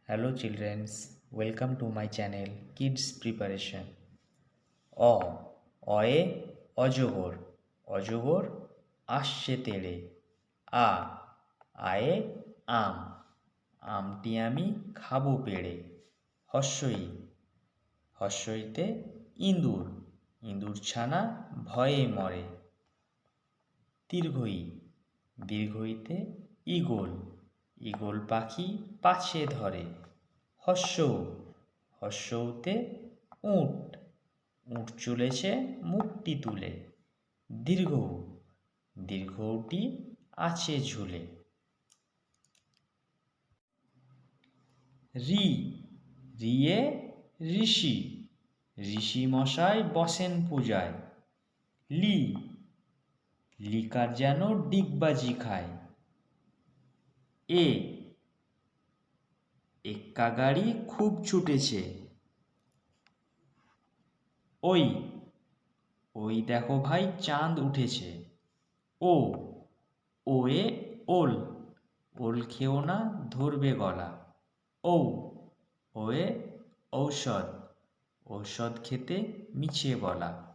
Hello childrens, welcome to my channel Kids Preparation. অয়ে অজগর, অজগর আসছে তেড়ে। আয়ে আম, আমটি আমি খাবো পেড়ে। হস্যই, হস্যইতে ইঁদুর, ইঁদুর ছানা ভয়ে মরে। দীর্ঘই, দীর্ঘইতে ঈগল, ঈগল পাখি পাছে ধরে। হস্যৌ, হস্যৌতে উট, উট চলেছে মুখটি তুলে। দীর্ঘ, দীর্ঘটি আছে ঝুলে। রি, রিয়ে ঋষি, ঋষি মশাই বসেন পূজায়। লি, লিকার যেন ডিগবাজি খায়। এক্কা গাড়ি খুব ছুটেছে। ওই, ওই দেখো ভাই চাঁদ উঠেছে। ওয়ে ওল, ওল খেও না ধরবে গলা। ওয়ে ঔষধ, ঔষধ খেতে মিছে বলা।